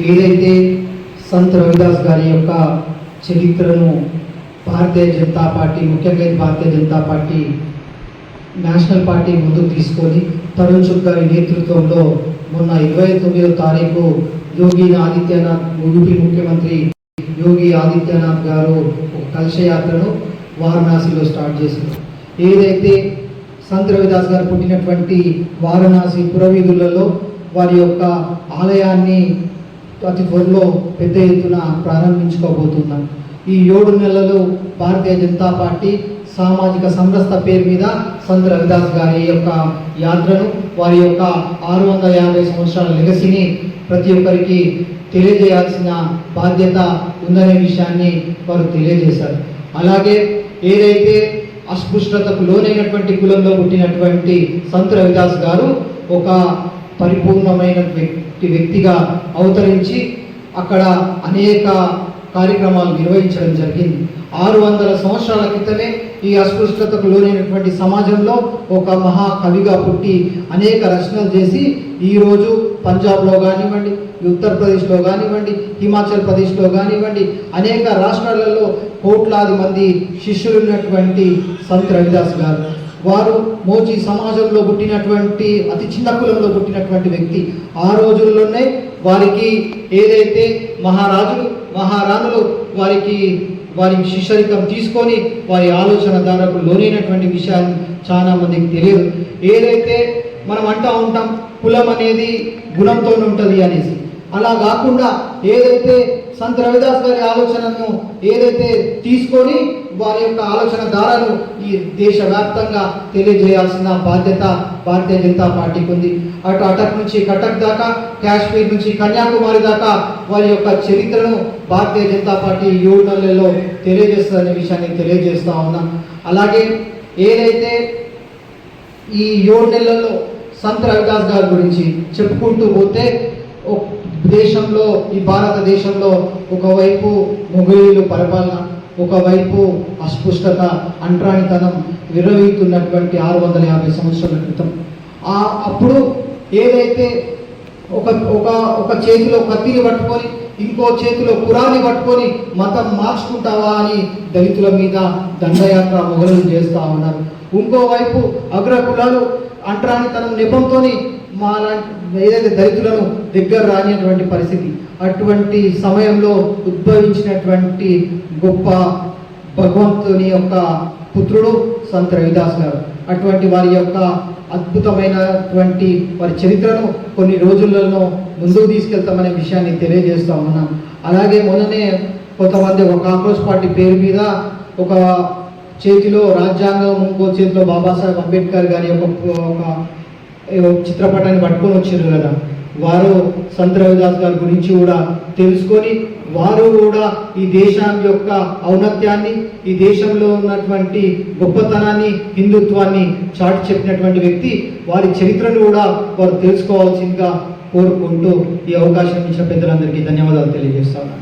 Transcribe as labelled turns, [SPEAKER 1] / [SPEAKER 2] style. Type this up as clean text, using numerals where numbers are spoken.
[SPEAKER 1] ఏదైతే సంత్ రవిదాస్ గారి యొక్క చరిత్రను భారతీయ జనతా పార్టీ, ముఖ్యంగా Bharatiya Janata party national party ముందుకు తీసుకొని తరుణ్ చుగ్ గారి నేతృత్వంలో మొన్న 29వ తారీఖు యోగి ఆదిత్యనాథ్, యూపీ ముఖ్యమంత్రి యోగి ఆదిత్యనాథ్ గారు ఒక కలశయాత్రను వారణాసిలో స్టార్ట్ చేశారు. ఏదైతే సంత్ రవిదాస్ గారు పుట్టినటువంటి వారణాసి పురవీధులలో వారి యొక్క ఆలయాన్ని అతి త్వరలో పెద్ద ఎత్తున ప్రారంభించుకోబోతున్నాం. ఈ 7 నెలలు భారతీయ జనతా పార్టీ సామాజిక సమరసత పేరు మీద సంత్ రవిదాస్ గారి యొక్క యాత్రను, వారి యొక్క 650 సంవత్సరాల లెగసీని ప్రతి ఒక్కరికి తెలియజేయాల్సిన బాధ్యత ఉందనే విషయాన్ని వారు తెలియజేశారు. అలాగే ఏదైతే అస్పృశ్యతకు లోనైనటువంటి కులంలో పుట్టినటువంటి సంత్ రవిదాస్ గారు ఒక పరిపూర్ణమైన వ్యక్తిగా అవతరించి అక్కడ అనేక కార్యక్రమాలు నిర్వహించడం జరిగింది. 600 సంవత్సరాల క్రితమే ఈ అస్పృశ్యతకు లోనైనటువంటి సమాజంలో ఒక మహాకవిగా పుట్టి అనేక రచనలు చేసి ఈరోజు పంజాబ్లో కానివ్వండి, ఉత్తరప్రదేశ్లో కానివ్వండి, హిమాచల్ ప్రదేశ్లో కానివ్వండి, అనేక రాష్ట్రాలలో కోట్లాది మంది శిష్యులు ఉన్నటువంటి సంత్ రవిదాస్ గారు. వారు మోచి సమాజంలో పుట్టినటువంటి అతి చిన్న కులంలో పుట్టినటువంటి వ్యక్తి. ఆ రోజుల్లోనే వారికి ఏదైతే మహారాణులు వారి శిష్యరికం తీసుకొని వారి ఆలోచన ధారకు లోనైనటువంటి విషయాన్ని చాలా మందికి తెలియదు. ఏదైతే మనం అంటూ ఉంటాం కులం అనేది గుణంతో ఉంటుంది అనేసి, అలా కాకుండా ఏదైతే సంత్ రవిదాస్ గారి ఆలోచనను ఏదైతే తీసుకొని వారి యొక్క ఆలోచన ధారను ఈ దేశవ్యాప్తంగా తెలియజేయాల్సిన బాధ్యత భారతీయ జనతా పార్టీకి ఉంది. అటక్ నుంచి కటక్ దాకా, కాశ్మీర్ నుంచి కన్యాకుమారి దాకా వారి యొక్క చరిత్రను భారతీయ జనతా పార్టీ 7 నెలల్లో తెలియజేస్తుందనే విషయాన్ని తెలియజేస్తూ ఉన్నాం. అలాగే ఏదైతే ఈ 7 నెలల్లో సంత్ రవిదాస్ గారి గురించి చెప్పుకుంటూ పోతే దేశంలో, ఈ భారతదేశంలో ఒకవైపు మొఘలుల పరిపాలన, ఒకవైపు అస్పృశ్యత, అంటరానితనం విర్రవీగుతున్నటువంటి 650 సంవత్సరాల క్రితం అప్పుడు ఏదైతే ఒక చేతిలో కత్తిని పట్టుకొని ఇంకో చేతిలో కురాన్ని పట్టుకొని మతం మార్చుకుంటావా అని దళితుల మీద దండయాత్ర మొఘలులు చేస్తూ ఉన్నారు. ఇంకోవైపు అగ్రకులాలు అంటరానితనం నెపంతో ఏదైతే దళితులను దగ్గర రానిటువంటి పరిస్థితి. అటువంటి సమయంలో ఉద్భవించినటువంటి గొప్ప భగవంతుని యొక్క పుత్రుడు సంత్ రవిదాస్ గారు. అటువంటి వారి యొక్క అద్భుతమైనటువంటి వారి చరిత్రను కొన్ని రోజులలో ముందుకు తీసుకెళ్తామనే విషయాన్ని తెలియజేస్తూ ఉన్నాం. అలాగే మొన్ననే కొంతమంది ఒక కాంగ్రెస్ పార్టీ పేరు మీద ఒక చేతిలో రాజ్యాంగం, ఇంకో చేతిలో బాబాసాహెబ్ అంబేద్కర్ గారి ఒక చిత్రపటాన్ని పట్టుకొని వచ్చారు కదా, వారు సంత్ రవిదాస్ గారి గురించి కూడా తెలుసుకొని వారు కూడా ఈ దేశం యొక్క ఔన్నత్యాన్ని, ఈ దేశంలో ఉన్నటువంటి గొప్పతనాన్ని, హిందుత్వాన్ని చాటి చెప్పినటువంటి వ్యక్తి. వారి చరిత్రను కూడా వారు తెలుసుకోవాల్సిందిగా కోరుకుంటూ ఈ అవకాశం ఇచ్చిన పెద్దలందరికీ ధన్యవాదాలు తెలియజేస్తాను.